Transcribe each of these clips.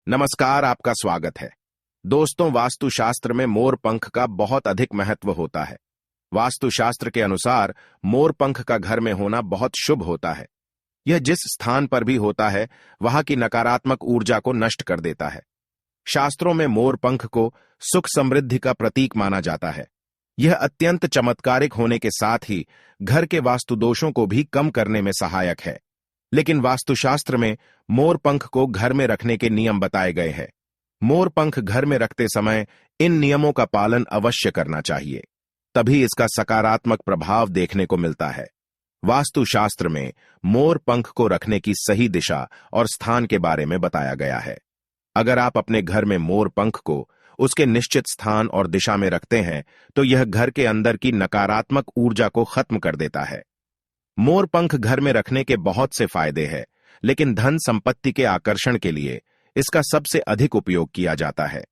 नमस्कार, आपका स्वागत है। दोस्तों, वास्तुशास्त्र में मोर पंख का बहुत अधिक महत्व होता है। वास्तुशास्त्र के अनुसार मोर पंख का घर में होना बहुत शुभ होता है। यह जिस स्थान पर भी होता है वहां की नकारात्मक ऊर्जा को नष्ट कर देता है। शास्त्रों में मोर पंख को सुख समृद्धि का प्रतीक माना जाता है। यह अत्यंत चमत्कारिक होने के साथ ही घर के वास्तु दोषों को भी कम करने में सहायक है। लेकिन वास्तुशास्त्र में मोर पंख को घर में रखने के नियम बताए गए हैं। मोर पंख घर में रखते समय इन नियमों का पालन अवश्य करना चाहिए, तभी इसका सकारात्मक प्रभाव देखने को मिलता है। वास्तुशास्त्र में मोर पंख को रखने की सही दिशा और स्थान के बारे में बताया गया है। अगर आप अपने घर में मोर पंख को उसके निश्चित स्थान और दिशा में रखते हैं तो यह घर के अंदर की नकारात्मक ऊर्जा को खत्म कर देता है। मोर पंख घर में रखने के बहुत से फायदे हैं, लेकिन धन संपत्ति के आकर्षण के लिए इसका सबसे अधिक उपयोग किया जाता है।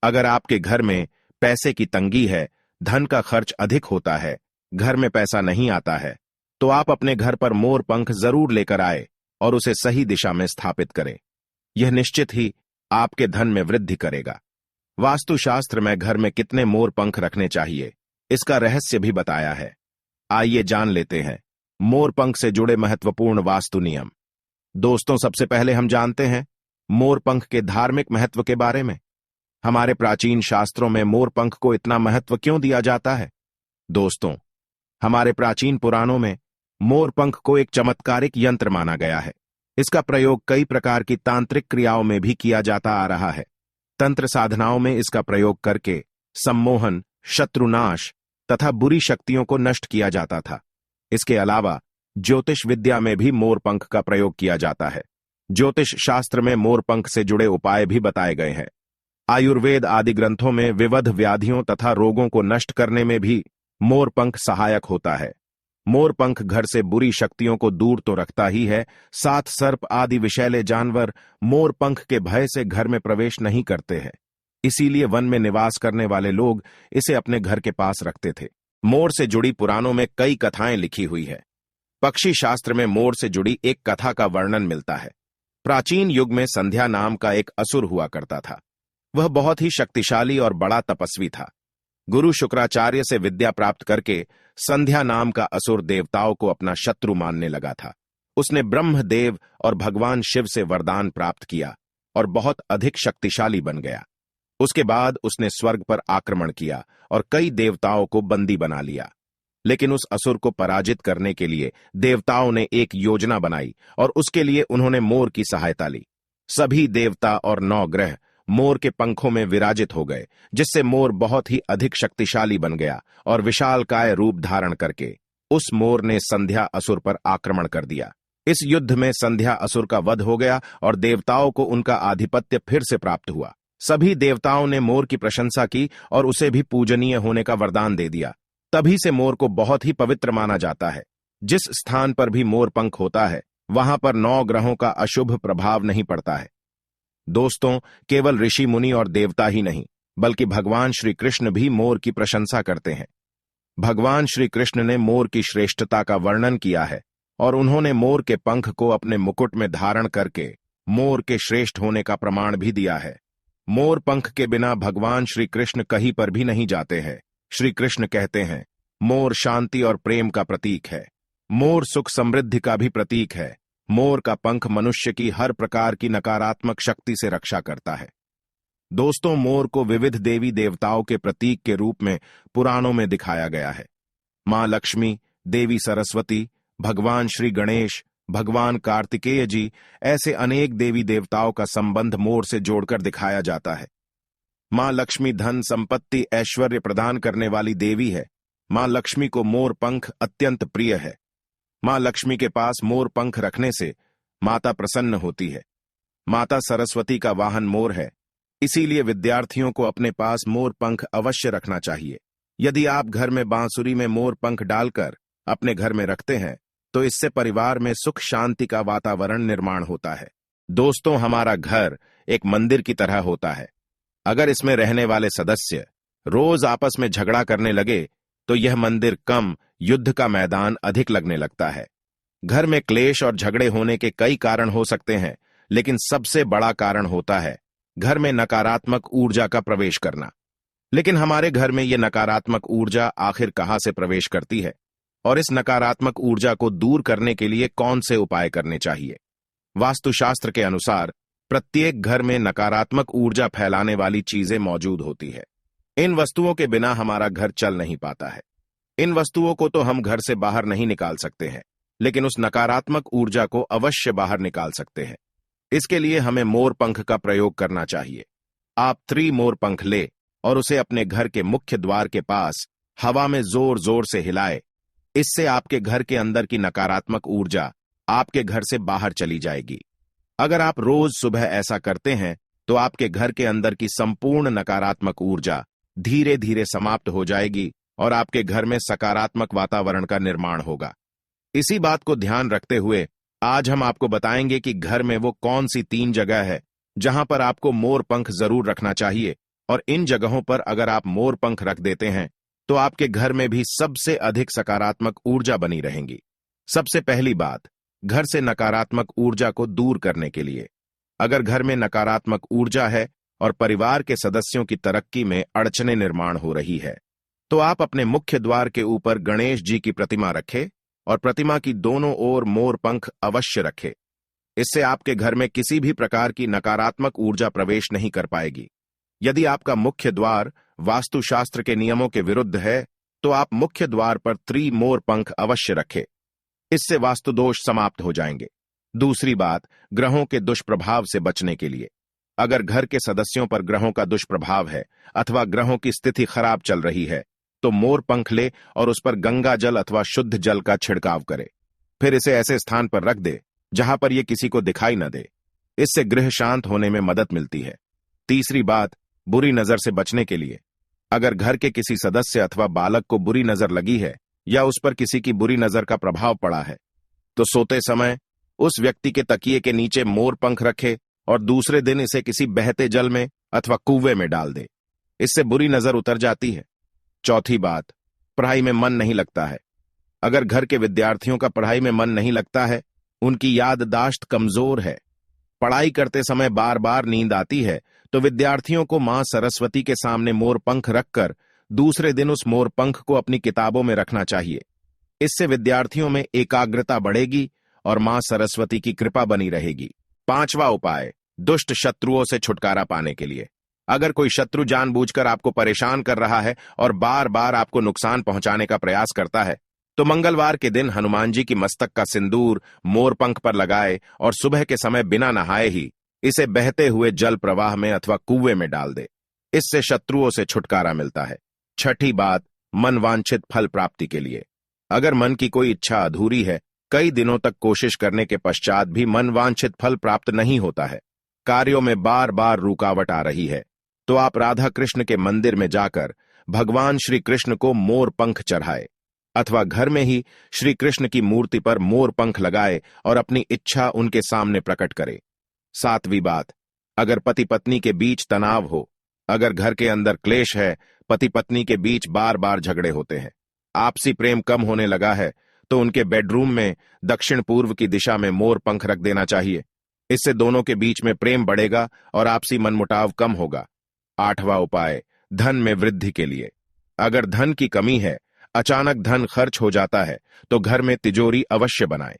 अगर आपके घर में पैसे की तंगी है, धन का खर्च अधिक होता है, घर में पैसा नहीं आता है, तो आप अपने घर पर मोर पंख जरूर लेकर आए और उसे सही दिशा में स्थापित करें। यह निश्चित ही आपके धन में वृद्धि करेगा। वास्तुशास्त्र में घर में कितने मोर पंख रखने चाहिए, इसका रहस्य भी बताया है। आइए जान लेते हैं मोर पंख से जुड़े महत्वपूर्ण वास्तु नियम। दोस्तों, सबसे पहले हम जानते हैं मोर पंख के धार्मिक महत्व के बारे में। हमारे प्राचीन शास्त्रों में मोर पंख को इतना महत्व क्यों दिया जाता है? दोस्तों, हमारे प्राचीन पुराणों में मोर पंख को एक चमत्कारिक यंत्र माना गया है। इसका प्रयोग कई प्रकार की तांत्रिक क्रियाओं में भी किया जाता आ रहा है। तंत्र साधनाओं में इसका प्रयोग करके सम्मोहन, शत्रुनाश तथा बुरी शक्तियों को नष्ट किया जाता था। इसके अलावा ज्योतिष विद्या में भी मोर पंख का प्रयोग किया जाता है। ज्योतिष शास्त्र में मोर पंख से जुड़े उपाय भी बताए गए हैं। आयुर्वेद आदि ग्रंथों में विविध व्याधियों तथा रोगों को नष्ट करने में भी मोर पंख सहायक होता है। मोर पंख घर से बुरी शक्तियों को दूर तो रखता ही है, साथ सर्प आदि विषैले जानवर मोर पंख के भय से घर में प्रवेश नहीं करते हैं। इसीलिए वन में निवास करने वाले लोग इसे अपने घर के पास रखते थे। मोर से जुड़ी पुराणों में कई कथाएं लिखी हुई है। पक्षी शास्त्र में मोर से जुड़ी एक कथा का वर्णन मिलता है। प्राचीन युग में संध्या नाम का एक असुर हुआ करता था। वह बहुत ही शक्तिशाली और बड़ा तपस्वी था। गुरु शुक्राचार्य से विद्या प्राप्त करके संध्या नाम का असुर देवताओं को अपना शत्रु मानने लगा था। उसने ब्रह्मदेव और भगवान शिव से वरदान प्राप्त किया और बहुत अधिक शक्तिशाली बन गया। उसके बाद उसने स्वर्ग पर आक्रमण किया और कई देवताओं को बंदी बना लिया। लेकिन उस असुर को पराजित करने के लिए देवताओं ने एक योजना बनाई और उसके लिए उन्होंने मोर की सहायता ली। सभी देवता और 9 ग्रह मोर के पंखों में विराजित हो गए, जिससे मोर बहुत ही अधिक शक्तिशाली बन गया और विशालकाय रूप धारण करके उस मोर ने संध्या असुर पर आक्रमण कर दिया। इस युद्ध में संध्या असुर का वध हो गया और देवताओं को उनका आधिपत्य फिर से प्राप्त हुआ। सभी देवताओं ने मोर की प्रशंसा की और उसे भी पूजनीय होने का वरदान दे दिया। तभी से मोर को बहुत ही पवित्र माना जाता है। जिस स्थान पर भी मोर पंख होता है वहां पर 9 ग्रहों का अशुभ प्रभाव नहीं पड़ता है। दोस्तों, केवल ऋषि मुनि और देवता ही नहीं, बल्कि भगवान श्री कृष्ण भी मोर की प्रशंसा करते हैं। भगवान श्री कृष्ण ने मोर की श्रेष्ठता का वर्णन किया है और उन्होंने मोर के पंख को अपने मुकुट में धारण करके मोर के श्रेष्ठ होने का प्रमाण भी दिया है। मोर पंख के बिना भगवान श्री कृष्ण कहीं पर भी नहीं जाते हैं। श्री कृष्ण कहते हैं, मोर शांति और प्रेम का प्रतीक है। मोर सुख समृद्धि का भी प्रतीक है। मोर का पंख मनुष्य की हर प्रकार की नकारात्मक शक्ति से रक्षा करता है। दोस्तों, मोर को विविध देवी देवताओं के प्रतीक के रूप में पुराणों में दिखाया गया है। मां लक्ष्मी, देवी सरस्वती, भगवान श्री गणेश, भगवान कार्तिकेय जी, ऐसे अनेक देवी देवताओं का संबंध मोर से जोड़कर दिखाया जाता है। मां लक्ष्मी धन संपत्ति ऐश्वर्य प्रदान करने वाली देवी है। मां लक्ष्मी को मोर पंख अत्यंत प्रिय है। मां लक्ष्मी के पास मोर पंख रखने से माता प्रसन्न होती है। माता सरस्वती का वाहन मोर है, इसीलिए विद्यार्थियों को अपने पास मोर पंख अवश्य रखना चाहिए। यदि आप घर में बांसुरी में मोर पंख डालकर अपने घर में रखते हैं तो इससे परिवार में सुख शांति का वातावरण निर्माण होता है। दोस्तों, हमारा घर एक मंदिर की तरह होता है। अगर इसमें रहने वाले सदस्य रोज आपस में झगड़ा करने लगे तो यह मंदिर कम, युद्ध का मैदान अधिक लगने लगता है। घर में क्लेश और झगड़े होने के कई कारण हो सकते हैं, लेकिन सबसे बड़ा कारण होता है घर में नकारात्मक ऊर्जा का प्रवेश करना। लेकिन हमारे घर में ये नकारात्मक ऊर्जा आखिर कहां से प्रवेश करती है और इस नकारात्मक ऊर्जा को दूर करने के लिए कौन से उपाय करने चाहिए? वास्तुशास्त्र के अनुसार प्रत्येक घर में नकारात्मक ऊर्जा फैलाने वाली चीजें मौजूद होती है। इन वस्तुओं के बिना हमारा घर चल नहीं पाता है। इन वस्तुओं को तो हम घर से बाहर नहीं निकाल सकते हैं, लेकिन उस नकारात्मक ऊर्जा को अवश्य बाहर निकाल सकते हैं। इसके लिए हमें मोर पंख का प्रयोग करना चाहिए। आप मोर पंख ले और उसे अपने घर के मुख्य द्वार के पास हवा में जोर जोर से हिलाए। इससे आपके घर के अंदर की नकारात्मक ऊर्जा आपके घर से बाहर चली जाएगी। अगर आप रोज सुबह ऐसा करते हैं तो आपके घर के अंदर की संपूर्ण नकारात्मक ऊर्जा धीरे धीरे समाप्त हो जाएगी और आपके घर में सकारात्मक वातावरण का निर्माण होगा। इसी बात को ध्यान रखते हुए आज हम आपको बताएंगे कि घर में वो कौन सी 3 जगह है जहां पर आपको मोर पंख जरूर रखना चाहिए, और इन जगहों पर अगर आप मोर पंख रख देते हैं तो आपके घर में भी सबसे अधिक सकारात्मक ऊर्जा बनी रहेंगी। सबसे पहली बात, घर से नकारात्मक ऊर्जा को दूर करने के लिए अगर घर में नकारात्मक ऊर्जा है और परिवार के सदस्यों की तरक्की में अड़चने निर्माण हो रही है तो आप अपने मुख्य द्वार के ऊपर गणेश जी की प्रतिमा रखें और प्रतिमा की दोनों ओर मोर पंख अवश्य रखें। इससे आपके घर में किसी भी प्रकार की नकारात्मक ऊर्जा प्रवेश नहीं कर पाएगी। यदि आपका मुख्य द्वार वास्तुशास्त्र के नियमों के विरुद्ध है तो आप मुख्य द्वार पर मोर पंख अवश्य रखें। इससे वास्तु दोष समाप्त हो जाएंगे। दूसरी बात, ग्रहों के दुष्प्रभाव से बचने के लिए अगर घर के सदस्यों पर ग्रहों का दुष्प्रभाव है अथवा ग्रहों की स्थिति खराब चल रही है तो मोर पंख ले और उस पर गंगा जल अथवा शुद्ध जल का छिड़काव करे। फिर इसे ऐसे स्थान पर रख दे जहां पर यह किसी को दिखाई न दे। इससे गृह शांत होने में मदद मिलती है। तीसरी बात, बुरी नजर से बचने के लिए अगर घर के किसी सदस्य अथवा बालक को बुरी नजर लगी है या उस पर किसी की बुरी नजर का प्रभाव पड़ा है तो सोते समय उस व्यक्ति के तकिए के नीचे मोर पंख रखे और दूसरे दिन इसे किसी बहते जल में अथवा कुएं में डाल दे। इससे बुरी नजर उतर जाती है। चौथी बात, पढ़ाई में मन नहीं लगता है। अगर घर के विद्यार्थियों का पढ़ाई में मन नहीं लगता है, उनकी याददाश्त कमजोर है, पढ़ाई करते समय बार बार नींद आती है, तो विद्यार्थियों को मां सरस्वती के सामने मोर पंख रखकर दूसरे दिन उस मोर पंख को अपनी किताबों में रखना चाहिए। इससे विद्यार्थियों में एकाग्रता बढ़ेगी और मां सरस्वती की कृपा बनी रहेगी। 5वां उपाय, दुष्ट शत्रुओं से छुटकारा पाने के लिए अगर कोई शत्रु जानबूझकर आपको परेशान कर रहा है और बार बार आपको नुकसान पहुंचाने का प्रयास करता है तो मंगलवार के दिन हनुमान जी की मस्तक का सिंदूर मोर पंख पर लगाए और सुबह के समय बिना नहाए ही इसे बहते हुए जल प्रवाह में अथवा कुएं में डाल दे। इससे शत्रुओं से छुटकारा मिलता है। छठी बात, मनवांछित फल प्राप्ति के लिए अगर मन की कोई इच्छा अधूरी है, कई दिनों तक कोशिश करने के पश्चात भी मनवांछित फल प्राप्त नहीं होता है, कार्यों में बार बार रुकावट आ रही है, तो आप राधा कृष्ण के मंदिर में जाकर भगवान श्री कृष्ण को मोर पंख चढ़ाए अथवा घर में ही श्री कृष्ण की मूर्ति पर मोर पंख लगाए और अपनी इच्छा उनके सामने प्रकट करे। 7वीं बात, अगर पति पत्नी के बीच तनाव हो, अगर घर के अंदर क्लेश है, पति पत्नी के बीच बार बार झगड़े होते हैं, आपसी प्रेम कम होने लगा है, तो उनके बेडरूम में दक्षिण पूर्व की दिशा में मोर पंख रख देना चाहिए। इससे दोनों के बीच में प्रेम बढ़ेगा और आपसी मनमुटाव कम होगा। 8वां उपाय, धन में वृद्धि के लिए अगर धन की कमी है, अचानक धन खर्च हो जाता है, तो घर में तिजोरी अवश्य बनाएं।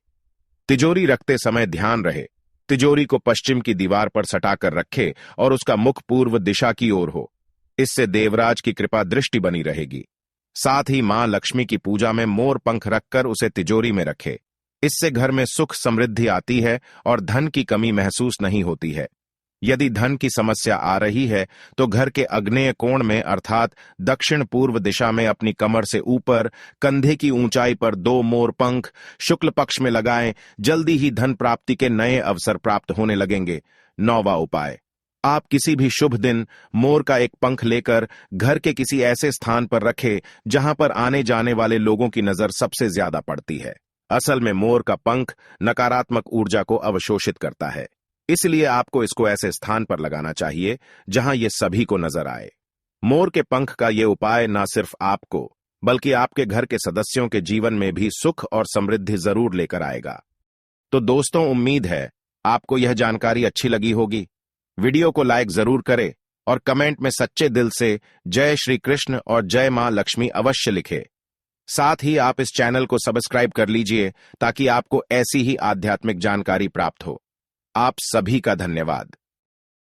तिजोरी रखते समय ध्यान रहे तिजोरी को पश्चिम की दीवार पर सटाकर रखे और उसका मुख पूर्व दिशा की ओर हो। इससे देवराज की कृपा दृष्टि बनी रहेगी। साथ ही मां लक्ष्मी की पूजा में मोर पंख रखकर उसे तिजोरी में रखे। इससे घर में सुख समृद्धि आती है और धन की कमी महसूस नहीं होती है। यदि धन की समस्या आ रही है तो घर के आग्नेय कोण में अर्थात दक्षिण पूर्व दिशा में अपनी कमर से ऊपर कंधे की ऊंचाई पर 2 मोर पंख शुक्ल पक्ष में लगाएं। जल्दी ही धन प्राप्ति के नए अवसर प्राप्त होने लगेंगे। 9वां उपाय, आप किसी भी शुभ दिन मोर का एक पंख लेकर घर के किसी ऐसे स्थान पर रखें जहां पर आने जाने वाले लोगों की नजर सबसे ज्यादा पड़ती है। असल में मोर का पंख नकारात्मक ऊर्जा को अवशोषित करता है, इसलिए आपको इसको ऐसे स्थान पर लगाना चाहिए जहां ये सभी को नजर आए। मोर के पंख का ये उपाय न सिर्फ आपको बल्कि आपके घर के सदस्यों के जीवन में भी सुख और समृद्धि जरूर लेकर आएगा। तो दोस्तों, उम्मीद है आपको यह जानकारी अच्छी लगी होगी। वीडियो को लाइक जरूर करें और कमेंट में सच्चे दिल से जय श्री कृष्ण और जय मां लक्ष्मी अवश्य लिखें। साथ ही आप इस चैनल को सब्सक्राइब कर लीजिए ताकि आपको ऐसी ही आध्यात्मिक जानकारी प्राप्त हो। आप सभी का धन्यवाद।